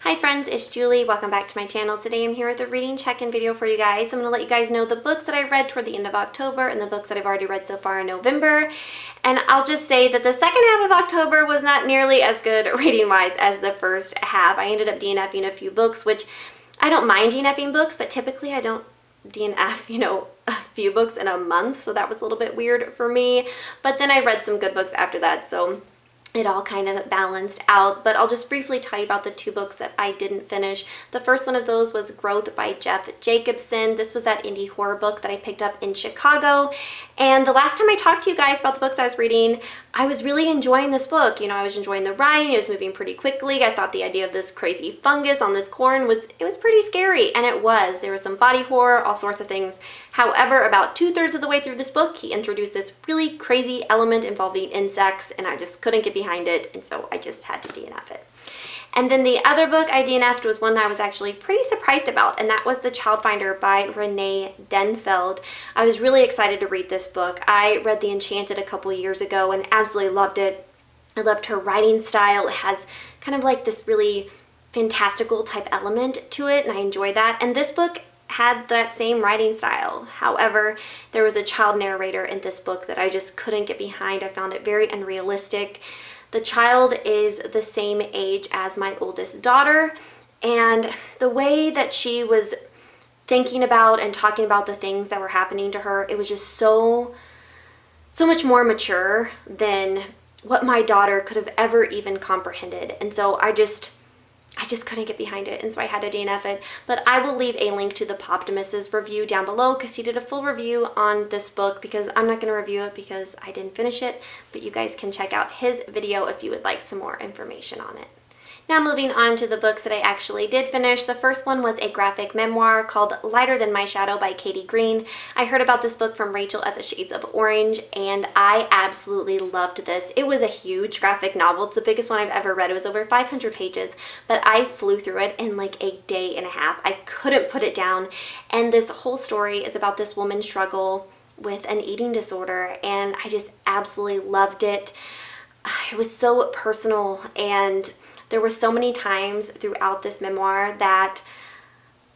Hi friends, it's Julie. Welcome back to my channel. Today I'm here with a reading check-in video for you guys. I'm going to let you guys know the books that I read toward the end of October and the books that I've already read so far in November. And I'll just say that the second half of October was not nearly as good reading-wise as the first half. I ended up DNFing a few books, which I don't mind DNFing books, but typically I don't DNF, a few books in a month, so that was a little bit weird for me. But then I read some good books after that, so it all kind of balanced out. But I'll just briefly tell you about the two books that I didn't finish. The first one of those was Growth by Jeff Jacobson. This was that indie horror book that I picked up in Chicago. And the last time I talked to you guys about the books I was reading, I was really enjoying this book. I was enjoying the writing. It was moving pretty quickly. I thought the idea of this crazy fungus on this corn was pretty scary, and it was. There was some body horror, all sorts of things. However, about 2/3 of the way through this book, he introduced this really crazy element involving insects, and I just couldn't get behind it, and so I just had to DNF it. And then the other book I DNF'd was one I was actually pretty surprised about, and that was The Childfinder by Renee Denfeld. I was really excited to read this book. I read The Enchanted a couple years ago and absolutely loved it. I loved her writing style. It has kind of like this really fantastical type element to it, and I enjoy that. And this book had that same writing style. However, there was a child narrator in this book that I just couldn't get behind. I found it very unrealistic. The child is the same age as my oldest daughter, and the way that she was thinking about and talking about the things that were happening to her, it was just so much more mature than what my daughter could have ever even comprehended. And so I just couldn't get behind it, and so I had to DNF it. But I will leave a link to the Poptimus's review down below, because he did a full review on this book, because I'm not going to review it because I didn't finish it, but you guys can check out his video if you would like some more information on it. Now moving on to the books that I actually did finish. The first one was a graphic memoir called Lighter Than My Shadow by Katie Green. I heard about this book from Rachel at the Shades of Orange, and I absolutely loved this. It was a huge graphic novel. It's the biggest one I've ever read. It was over 500 pages, but I flew through it in like a day and a half. I couldn't put it down, and this whole story is about this woman's struggle with an eating disorder, and I just absolutely loved it. It was so personal, and there were so many times throughout this memoir that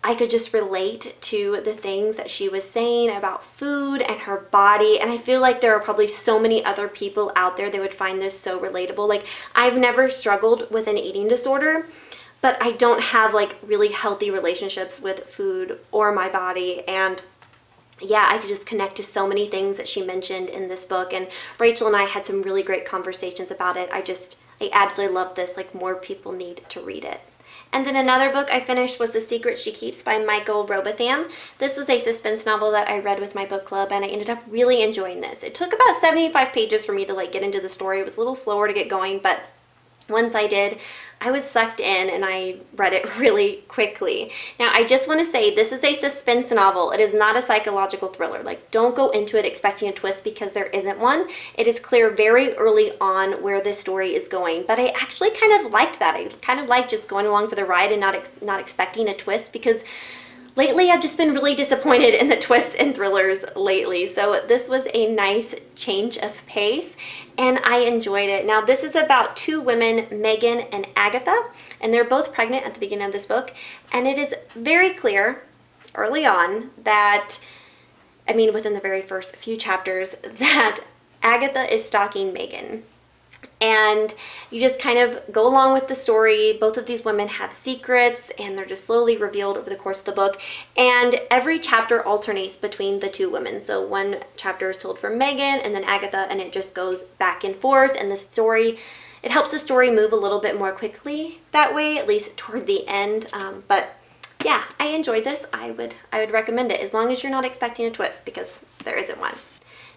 I could just relate to the things that she was saying about food and her body, and I feel like there are probably so many other people out there that would find this so relatable. Like, I've never struggled with an eating disorder, but I don't have like really healthy relationships with food or my body, and yeah, I could just connect to so many things that she mentioned in this book, and Rachel and I had some really great conversations about it. I absolutely love this. Like, more people need to read it. And then another book I finished was The Secret She Keeps by Michael Robotham. This was a suspense novel that I read with my book club, and I ended up really enjoying this. It took about 75 pages for me to like get into the story. It was a little slower to get going, but once I did, I was sucked in and I read it really quickly. Now, I just want to say this is a suspense novel. It is not a psychological thriller. Like, don't go into it expecting a twist, because there isn't one. It is clear very early on where this story is going, but I actually kind of liked that. I kind of liked just going along for the ride and not expecting a twist, because lately I've just been really disappointed in the twists and thrillers lately. So this was a nice change of pace, and I enjoyed it. Now, this is about two women, Megan and Agatha, and they're both pregnant at the beginning of this book, and it is very clear early on that, I mean within the very first few chapters, that Agatha is stalking Megan. And you just kind of go along with the story. Both of these women have secrets, and they're just slowly revealed over the course of the book. And every chapter alternates between the two women. So one chapter is told from Megan and then Agatha, and it just goes back and forth. And the story, it helps the story move a little bit more quickly that way, at least toward the end. But yeah, I enjoyed this. I would recommend it, as long as you're not expecting a twist, because there isn't one.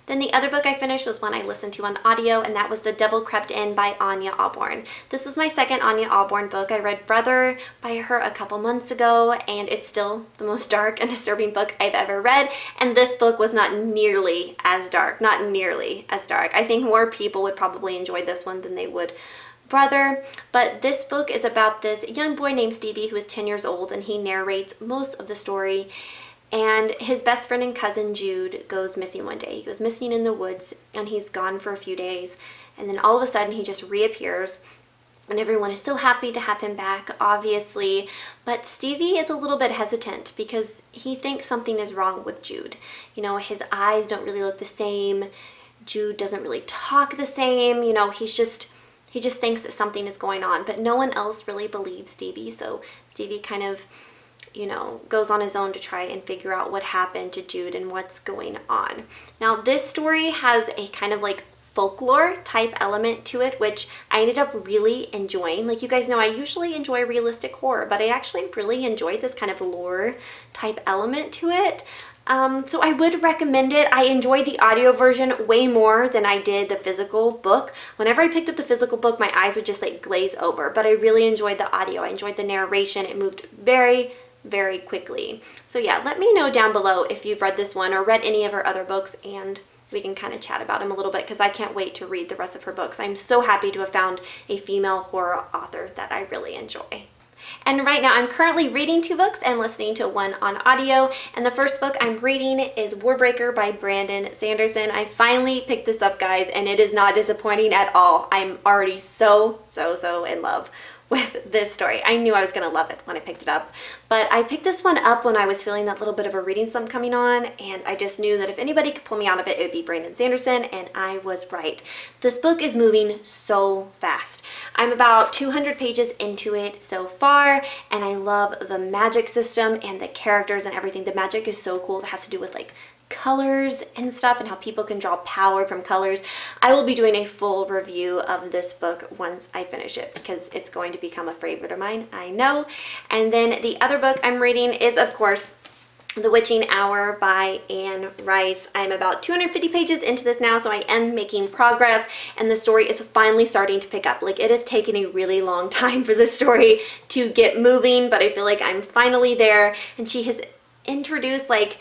Then the other book I finished was one I listened to on audio, and that was The Devil Crept In by Anya Alborn. This is my second Anya Alborn book. I read Brother by her a couple months ago, and it's still the most dark and disturbing book I've ever read, and this book was not nearly as dark. Not nearly as dark. I think more people would probably enjoy this one than they would Brother, but this book is about this young boy named Stevie who is 10 years old, and he narrates most of the story. And his best friend and cousin Jude goes missing one day. He goes missing in the woods, and he's gone for a few days, and then all of a sudden he just reappears and everyone is so happy to have him back, obviously, but Stevie is a little bit hesitant because he thinks something is wrong with Jude. You know, his eyes don't really look the same, Jude doesn't really talk the same, you know, he just thinks that something is going on, but no one else really believes Stevie, so Stevie kind of, you know, goes on his own to try and figure out what happened to Jude and what's going on. Now, this story has a kind of like folklore type element to it, which I ended up really enjoying. Like, you guys know I usually enjoy realistic horror, but I actually really enjoyed this kind of lore type element to it. So I would recommend it. I enjoyed the audio version way more than I did the physical book. Whenever I picked up the physical book, my eyes would just like glaze over, but I really enjoyed the audio. I enjoyed the narration. It moved very, very quickly. So yeah, let me know down below if you've read this one or read any of her other books, and we can kind of chat about them a little bit because I can't wait to read the rest of her books. I'm so happy to have found a female horror author that I really enjoy. And right now I'm currently reading 2 books and listening to one on audio. And the first book I'm reading is Warbreaker by Brandon Sanderson. I finally picked this up, guys, and it is not disappointing at all. I'm already so in love with this story. I knew I was going to love it when I picked it up, but I picked this one up when I was feeling that little bit of a reading slump coming on, and I just knew that if anybody could pull me out of it, it would be Brandon Sanderson, and I was right. This book is moving so fast. I'm about 200 pages into it so far, and I love the magic system and the characters and everything. The magic is so cool. It has to do with like colors and stuff and how people can draw power from colors. I will be doing a full review of this book once I finish it because it's going to become a favorite of mine, I know. And then the other book I'm reading is, of course, The Witching Hour by Anne Rice. I'm about 250 pages into this now, so I am making progress, and the story is finally starting to pick up. Like, it has taken a really long time for the story to get moving, but I feel like I'm finally there, and she has introduced, like,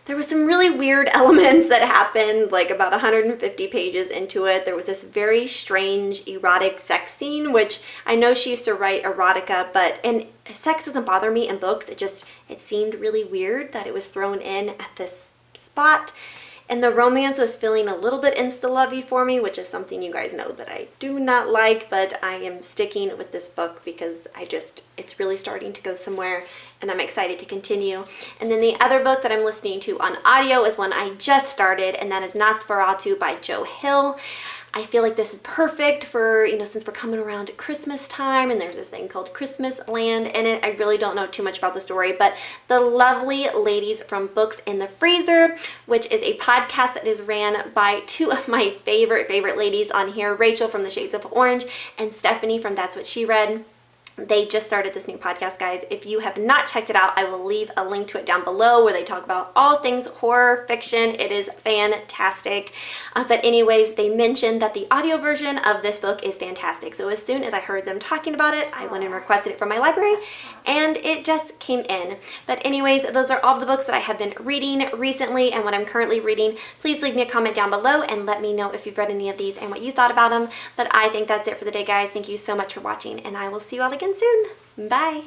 there was some really weird elements that happened like about 150 pages into it. There was this very strange erotic sex scene, which I know she used to write erotica, and sex doesn't bother me in books. It seemed really weird that it was thrown in at this spot. And the romance was feeling a little bit insta-lovey for me, which is something you guys know that I do not like, but I am sticking with this book because it's really starting to go somewhere, and I'm excited to continue. And then the other book that I'm listening to on audio is one I just started, and that is Nosferatu by Joe Hill. I feel like this is perfect for, you know, since we're coming around at Christmas time and there's this thing called Christmas Land in it. I really don't know too much about the story, but the lovely ladies from Books in the Freezer, which is a podcast that is ran by 2 of my favorite ladies on here, Rachel from The Shades of Orange and Stephanie from That's What She Read. They just started this new podcast, guys. If you have not checked it out, I will leave a link to it down below where they talk about all things horror fiction. It is fantastic. But anyways, they mentioned that the audio version of this book is fantastic. So as soon as I heard them talking about it, I went and requested it from my library, and it just came in. But anyways, those are all the books that I have been reading recently and what I'm currently reading. Please leave me a comment down below and let me know if you've read any of these and what you thought about them. But I think that's it for the day, guys. Thank you so much for watching, and I will see you all again soon. Bye.